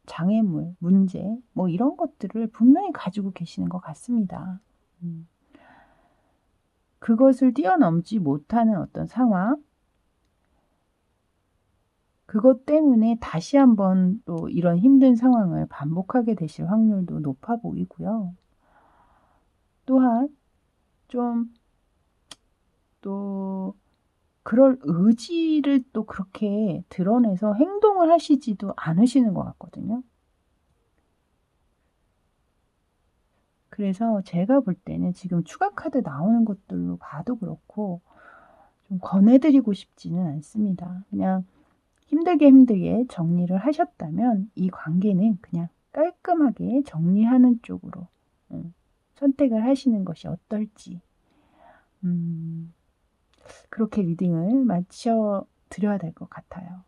장애물, 문제 뭐 이런 것들을 분명히 가지고 계시는 것 같습니다. 그것을 뛰어넘지 못하는 어떤 상황, 그것 때문에 다시 한번 또 이런 힘든 상황을 반복하게 되실 확률도 높아 보이고요. 또한 좀 또 그럴 의지를 또 그렇게 드러내서 행동을 하시지도 않으시는 것 같거든요. 그래서 제가 볼 때는 지금 추가 카드 나오는 것들로 봐도 그렇고 좀 권해 드리고 싶지는 않습니다. 그냥 힘들게 정리를 하셨다면 이 관계는 그냥 깔끔하게 정리하는 쪽으로 선택을 하시는 것이 어떨지 그렇게 리딩을 마쳐 드려야 될 것 같아요.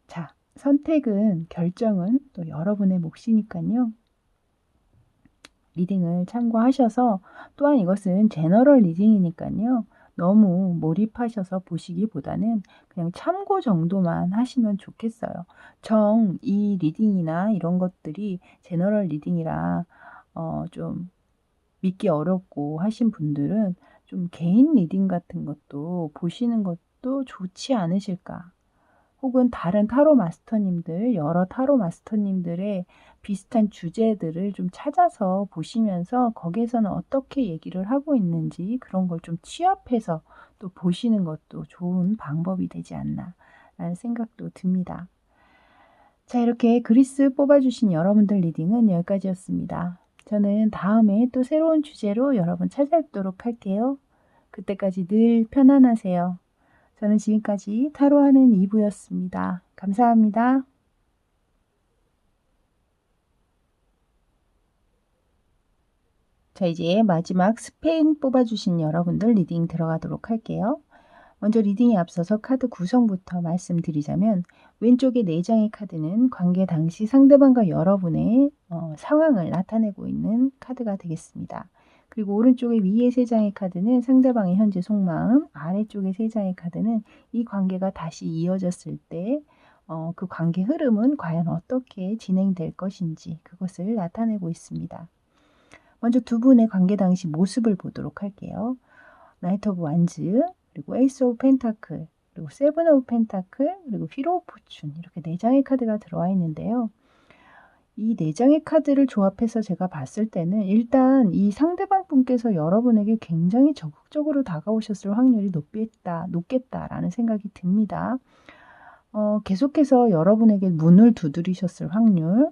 자, 선택은 결정은 또 여러분의 몫이니까요. 리딩을 참고하셔서 또한 이것은 제너럴 리딩이니까요. 너무 몰입하셔서 보시기보다는 그냥 참고 정도만 하시면 좋겠어요. 이 리딩이나 이런 것들이 제너럴 리딩이라 좀 믿기 어렵고 하신 분들은 좀 개인 리딩 같은 것도 보시는 것도 좋지 않으실까. 혹은 다른 타로 마스터님들, 여러 타로 마스터님들의 비슷한 주제들을 좀 찾아서 보시면서 거기에서는 어떻게 얘기를 하고 있는지 그런 걸 좀 취합해서 또 보시는 것도 좋은 방법이 되지 않나 라는 생각도 듭니다. 자, 이렇게 그리스 뽑아주신 여러분들 리딩은 여기까지였습니다. 저는 다음에 또 새로운 주제로 여러분 찾아뵙도록 할게요. 그때까지 늘 편안하세요. 저는 지금까지 타로하는 이브였습니다. 감사합니다. 자, 이제 마지막 스페인 뽑아주신 여러분들 리딩 들어가도록 할게요. 먼저 리딩에 앞서서 카드 구성부터 말씀드리자면 왼쪽에 4장의 카드는 관계 당시 상대방과 여러분의 상황을 나타내고 있는 카드가 되겠습니다. 그리고 오른쪽에 위에 3장의 카드는 상대방의 현재 속마음, 아래쪽에 3장의 카드는 이 관계가 다시 이어졌을 때 그 관계 흐름은 과연 어떻게 진행될 것인지 그것을 나타내고 있습니다. 먼저 두 분의 관계 당시 모습을 보도록 할게요. 나이트 오브 완즈, 그리고 에이스 오브 펜타클, 그리고 세븐 오브 펜타클, 그리고 휘로 오브 포춘 이렇게 4장의 카드가 들어와 있는데요. 이 4장의 카드를 조합해서 제가 봤을 때는 일단 이 상대방 분께서 여러분에게 굉장히 적극적으로 다가오셨을 확률이 높겠다라는 생각이 듭니다. 계속해서 여러분에게 문을 두드리셨을 확률,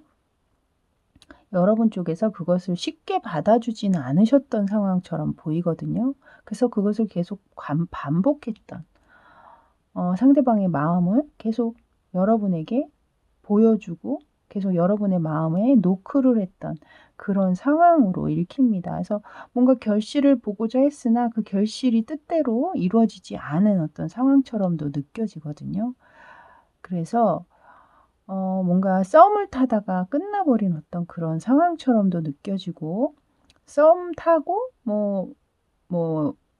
여러분 쪽에서 그것을 쉽게 받아주지는 않으셨던 상황처럼 보이거든요. 그래서 그것을 계속 반복했던 상대방의 마음을 계속 여러분에게 보여주고 계속 여러분의 마음에 노크를 했던 그런 상황으로 읽힙니다. 그래서 뭔가 결실을 보고자 했으나 그 결실이 뜻대로 이루어지지 않은 어떤 상황처럼도 느껴지거든요. 그래서 뭔가 썸을 타다가 끝나버린 어떤 그런 상황처럼도 느껴지고 썸 타고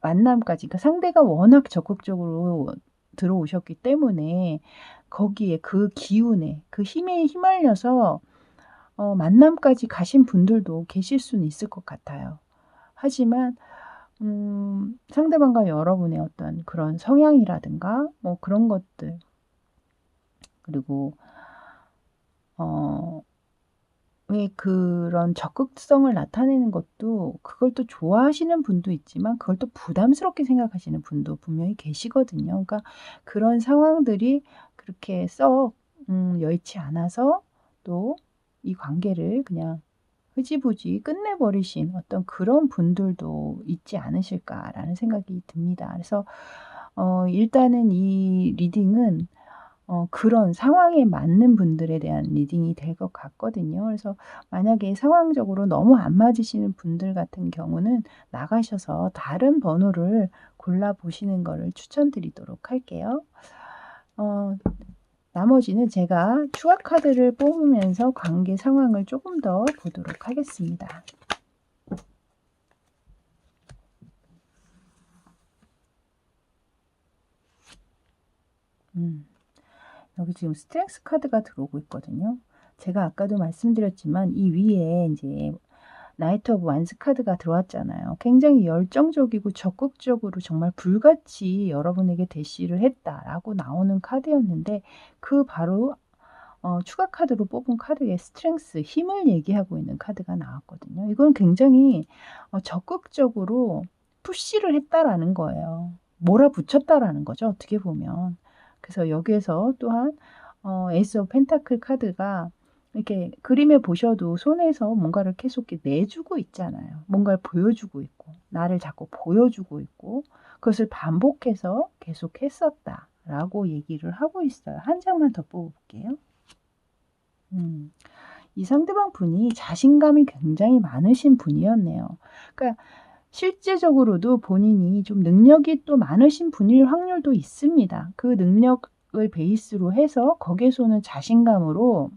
만남까지 그러니까 상대가 워낙 적극적으로 들어오셨기 때문에 거기에 그 기운에 그 힘에 휘말려서 만남까지 가신 분들도 계실 수는 있을 것 같아요. 하지만 상대방과 여러분의 어떤 그런 성향이라든가 그런 것들 그리고 왜 그런 적극성을 나타내는 것도 그걸 또 좋아하시는 분도 있지만 그걸 또 부담스럽게 생각하시는 분도 분명히 계시거든요. 그러니까 그런 상황들이 그렇게 썩 여의치 않아서 또 이 관계를 그냥 흐지부지 끝내버리신 어떤 그런 분들도 있지 않으실까라는 생각이 듭니다. 그래서 일단은 이 리딩은 그런 상황에 맞는 분들에 대한 리딩이 될 것 같거든요. 그래서 만약에 상황적으로 너무 안 맞으시는 분들 같은 경우는 나가셔서 다른 번호를 골라 보시는 거를 추천드리도록 할게요. 나머지는 제가 추가 카드를 뽑으면서 관계 상황을 조금 더 보도록 하겠습니다. 여기 지금 스트렝스 카드가 들어오고 있거든요. 제가 아까도 말씀드렸지만 이 위에 이제 나이트 오브 완스 카드가 들어왔잖아요. 굉장히 열정적이고 적극적으로 정말 불같이 여러분에게 대시를 했다라고 나오는 카드였는데 그 바로 추가 카드로 뽑은 카드의 스트렝스, 힘을 얘기하고 있는 카드가 나왔거든요. 이건 굉장히 적극적으로 푸시를 했다라는 거예요. 몰아붙였다라는 거죠, 어떻게 보면. 그래서 여기에서 또한 에이스 오브 펜타클 카드가 이렇게 그림에 보셔도 손에서 뭔가를 계속 내주고 있잖아요. 뭔가를 보여주고 있고, 나를 자꾸 보여주고 있고, 그것을 반복해서 계속 했었다라고 얘기를 하고 있어요. 한 장만 더 뽑아볼게요. 이 상대방 분이 자신감이 굉장히 많으신 분이었네요. 그러니까 실제적으로도 본인이 좀 능력이 또 많으신 분일 확률도 있습니다. 그 능력을 베이스로 해서 거기에서 오는 자신감으로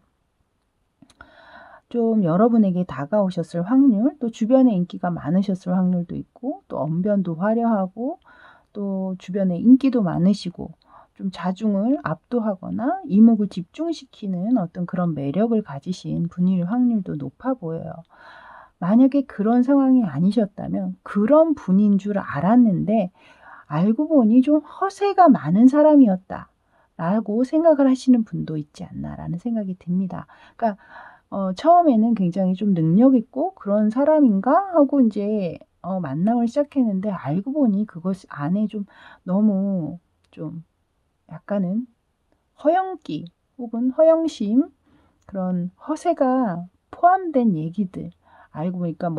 좀 여러분에게 다가오셨을 확률, 또 주변에 인기가 많으셨을 확률도 있고, 또 언변도 화려하고, 또 주변에 인기도 많으시고, 좀 자중을 압도하거나 이목을 집중시키는 어떤 그런 매력을 가지신 분일 확률도 높아 보여요. 만약에 그런 상황이 아니셨다면 그런 분인 줄 알았는데 알고 보니 좀 허세가 많은 사람이었다 라고 생각을 하시는 분도 있지 않나라는 생각이 듭니다. 그러니까 처음에는 굉장히 좀 능력 있고 그런 사람인가 하고 이제 만남을 시작했는데 알고 보니 그것 안에 좀 너무 좀 약간은 허영기 혹은 허영심, 그런 허세가 포함된 얘기들 알고 보니까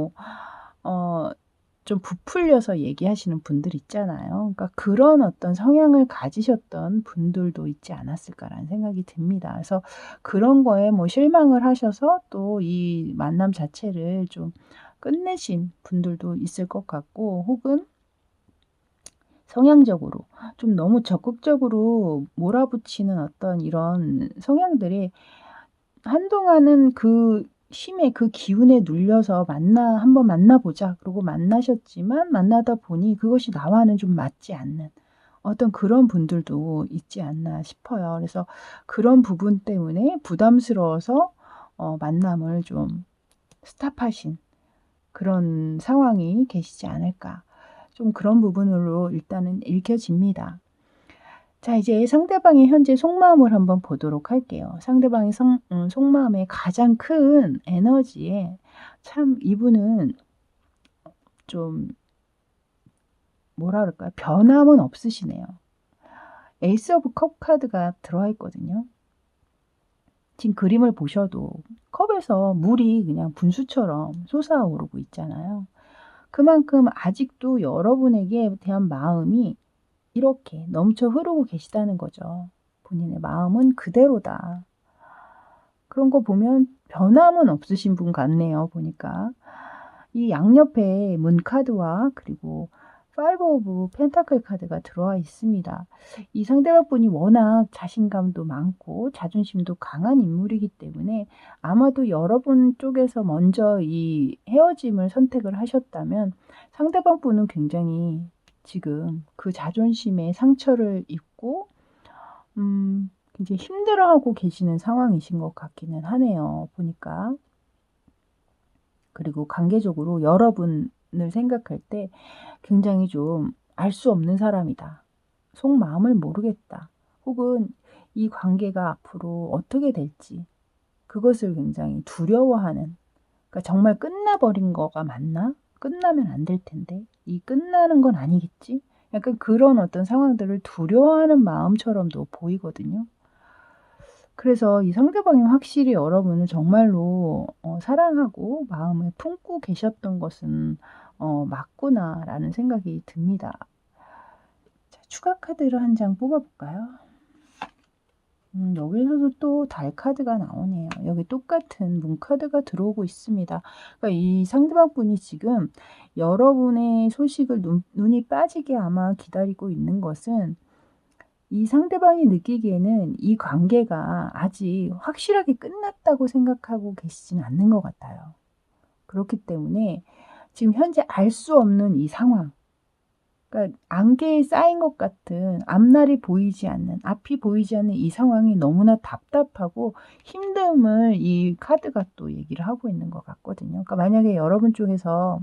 좀 부풀려서 얘기하시는 분들 있잖아요. 그러니까 그런 어떤 성향을 가지셨던 분들도 있지 않았을까라는 생각이 듭니다. 그래서 그런 거에 실망을 하셔서 또 이 만남 자체를 좀 끝내신 분들도 있을 것 같고, 혹은 성향적으로 좀 너무 적극적으로 몰아붙이는 어떤 이런 성향들이 한동안은 그 힘에 그 기운에 눌려서 한번 만나보자 그러고 만나셨지만 만나다 보니 그것이 나와는 좀 맞지 않는 어떤 그런 분들도 있지 않나 싶어요. 그래서 그런 부분 때문에 부담스러워서 만남을 좀 스탑하신 그런 상황이 계시지 않을까. 좀 그런 부분으로 일단은 읽혀집니다. 자, 이제 상대방의 현재 속마음을 한번 보도록 할게요. 상대방의 속마음의 가장 큰 에너지에 참 이분은 좀 뭐라 그럴까요? 변함은 없으시네요. 에이스 오브 컵 카드가 들어와 있거든요. 지금 그림을 보셔도 컵에서 물이 그냥 분수처럼 솟아오르고 있잖아요. 그만큼 아직도 여러분에게 대한 마음이 이렇게 넘쳐 흐르고 계시다는 거죠. 본인의 마음은 그대로다. 그런 거 보면 변함은 없으신 분 같네요. 보니까 이 양옆에 문 카드와 그리고 5 오브 펜타클 카드가 들어와 있습니다. 이 상대방 분이 워낙 자신감도 많고 자존심도 강한 인물이기 때문에 아마도 여러분 쪽에서 먼저 이 헤어짐을 선택을 하셨다면 상대방 분은 굉장히 지금 그 자존심에 상처를 입고 굉장히 힘들어하고 계시는 상황이신 것 같기는 하네요. 보니까. 그리고 관계적으로 여러분을 생각할 때 굉장히 좀 알 수 없는 사람이다. 속마음을 모르겠다. 혹은 이 관계가 앞으로 어떻게 될지 그것을 굉장히 두려워하는, 그러니까 정말 끝나버린 거가 맞나? 끝나면 안 될 텐데 이 끝나는 건 아니겠지? 약간 그런 어떤 상황들을 두려워하는 마음처럼도 보이거든요. 그래서 이 상대방이 확실히 여러분을 정말로 사랑하고 마음에 품고 계셨던 것은 맞구나라는 생각이 듭니다. 자, 추가 카드를 한 장 뽑아볼까요? 여기서도 또 달 카드가 나오네요. 여기 똑같은 문 카드가 들어오고 있습니다. 그러니까 이 상대방 분이 지금 여러분의 소식을 눈이 빠지게 아마 기다리고 있는 것은, 이 상대방이 느끼기에는 이 관계가 아직 확실하게 끝났다고 생각하고 계시진 않는 것 같아요. 그렇기 때문에 지금 현재 알 수 없는 이 상황, 그러니까 안개에 쌓인 것 같은 앞날이 보이지 않는, 앞이 보이지 않는 이 상황이 너무나 답답하고 힘듦을 이 카드가 또 얘기를 하고 있는 것 같거든요. 그러니까 만약에 여러분 쪽에서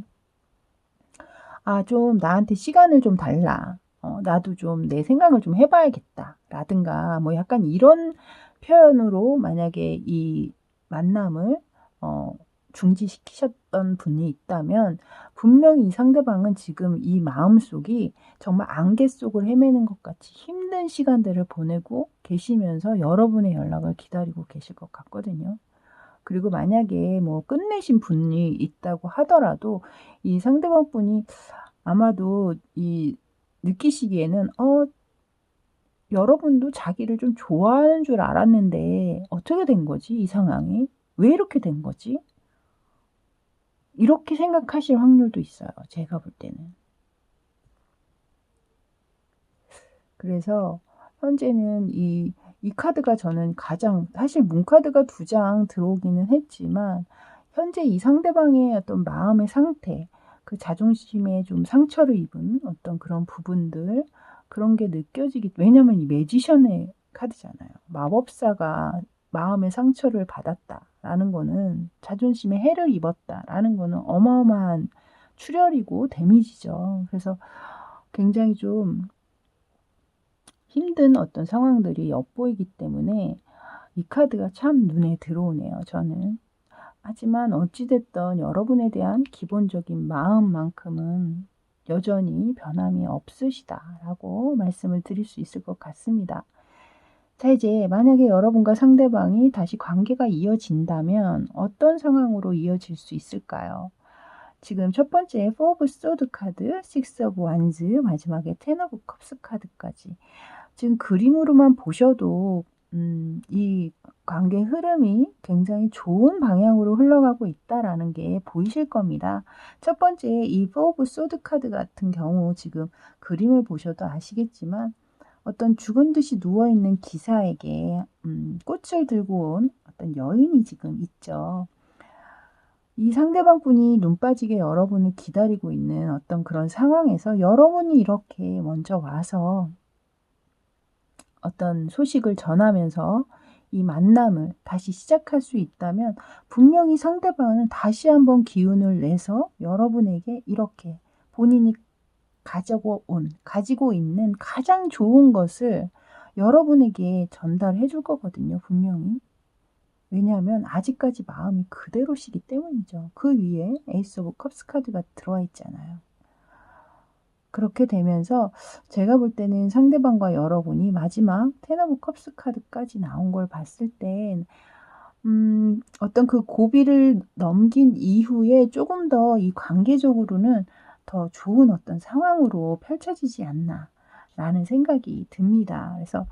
좀 나한테 시간을 좀 달라. 나도 좀 내 생각을 좀 해봐야겠다. 라든가, 약간 이런 표현으로 만약에 이 만남을, 중지시키셨던 분이 있다면 분명히 이 상대방은 지금 이 마음속이 정말 안개 속을 헤매는 것 같이 힘든 시간들을 보내고 계시면서 여러분의 연락을 기다리고 계실 것 같거든요. 그리고 만약에 뭐 끝내신 분이 있다고 하더라도 이 상대방 분이 아마도 이 느끼시기에는 여러분도 자기를 좀 좋아하는 줄 알았는데 어떻게 된 거지 이 상황이? 왜 이렇게 된 거지? 이렇게 생각하실 확률도 있어요, 제가 볼 때는. 그래서 현재는 이 카드가 저는 가장, 사실 문카드가 2장 들어오기는 했지만 현재 이 상대방의 어떤 마음의 상태, 그 자존심에 좀 상처를 입은 어떤 그런 부분들, 그런 게 느껴지기, 왜냐면 이 매지션의 카드잖아요. 마법사가 마음의 상처를 받았다라는 거는, 자존심에 해를 입었다라는 거는 어마어마한 출혈이고 데미지죠. 그래서 굉장히 좀 힘든 어떤 상황들이 엿보이기 때문에 이 카드가 참 눈에 들어오네요, 저는. 하지만 어찌 됐든 여러분에 대한 기본적인 마음만큼은 여전히 변함이 없으시다라고 말씀을 드릴 수 있을 것 같습니다. 자, 이제 만약에 여러분과 상대방이 다시 관계가 이어진다면 어떤 상황으로 이어질 수 있을까요? 지금 첫 번째 4 오브 소드 카드, 6 오브 완즈, 마지막에 10 오브 컵스 카드까지 지금 그림으로만 보셔도 이 관계 흐름이 굉장히 좋은 방향으로 흘러가고 있다라는 게 보이실 겁니다. 첫 번째 이 4 오브 소드 카드 같은 경우 지금 그림을 보셔도 아시겠지만 어떤 죽은 듯이 누워있는 기사에게 꽃을 들고 온 어떤 여인이 지금 있죠. 이 상대방 분이 눈 빠지게 여러분을 기다리고 있는 어떤 그런 상황에서 여러분이 이렇게 먼저 와서 어떤 소식을 전하면서 이 만남을 다시 시작할 수 있다면 분명히 상대방은 다시 한번 기운을 내서 여러분에게 이렇게 본인이 가지고 있는 가장 좋은 것을 여러분에게 전달해 줄 거거든요, 분명히. 왜냐하면 아직까지 마음이 그대로시기 때문이죠. 그 위에 에이스 오브 컵스 카드가 들어와 있잖아요. 그렇게 되면서 제가 볼 때는 상대방과 여러분이 마지막 10 오브 컵스 카드까지 나온 걸 봤을 땐 어떤 그 고비를 넘긴 이후에 조금 더 이 관계적으로는 더 좋은 어떤 상황으로 펼쳐지지 않나라는 생각이 듭니다. 그래서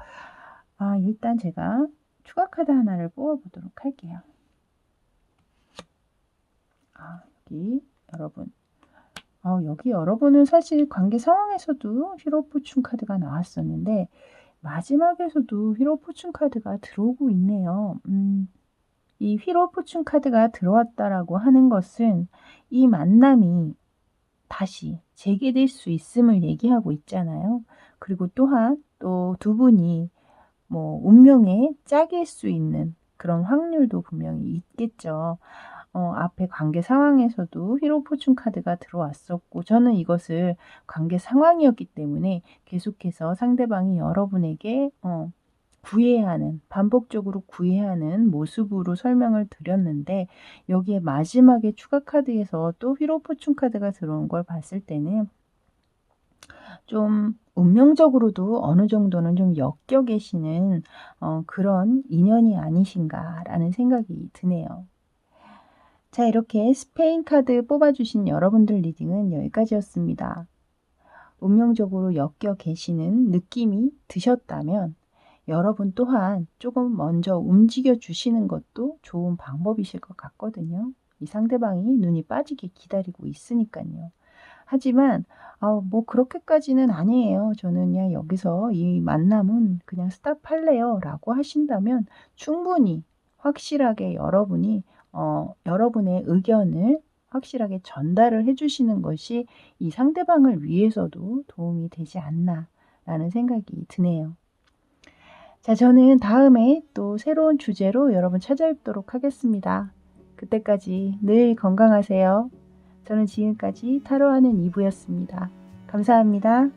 일단 제가 추가 카드 하나를 뽑아 보도록 할게요. 여기 여러분. 여기 여러분은 사실 관계 상황에서도 휘로 포춘 카드가 나왔었는데 마지막에서도 휘로 포춘 카드가 들어오고 있네요. 이 휘로 포춘 카드가 들어왔다라고 하는 것은 이 만남이 다시 재개될 수 있음을 얘기하고 있잖아요. 그리고 또한 또 두 분이 뭐 운명의 짝일 수 있는 그런 확률도 분명히 있겠죠. 앞에 관계 상황에서도 휘로 포춘 카드가 들어왔었고 저는 이것을 관계 상황이었기 때문에 계속해서 상대방이 여러분에게 구애하는, 반복적으로 구애하는 모습으로 설명을 드렸는데 여기에 마지막에 추가 카드에서 또 휘로 포춘 카드가 들어온 걸 봤을 때는 좀 운명적으로도 어느 정도는 좀 엮여 계시는 그런 인연이 아니신가라는 생각이 드네요. 자, 이렇게 스페인 카드 뽑아주신 여러분들 리딩은 여기까지였습니다. 운명적으로 엮여 계시는 느낌이 드셨다면 여러분 또한 조금 먼저 움직여 주시는 것도 좋은 방법이실 것 같거든요. 이 상대방이 눈이 빠지게 기다리고 있으니까요. 하지만 뭐 그렇게까지는 아니에요. 저는 그냥 여기서 이 만남은 그냥 스탑할래요 라고 하신다면 충분히 확실하게 여러분이 여러분의 의견을 확실하게 전달을 해 주시는 것이 이 상대방을 위해서도 도움이 되지 않나라는 생각이 드네요. 자, 저는 다음에 또 새로운 주제로 여러분 찾아뵙도록 하겠습니다. 그때까지 늘 건강하세요. 저는 지금까지 타로하는 이브였습니다. 감사합니다.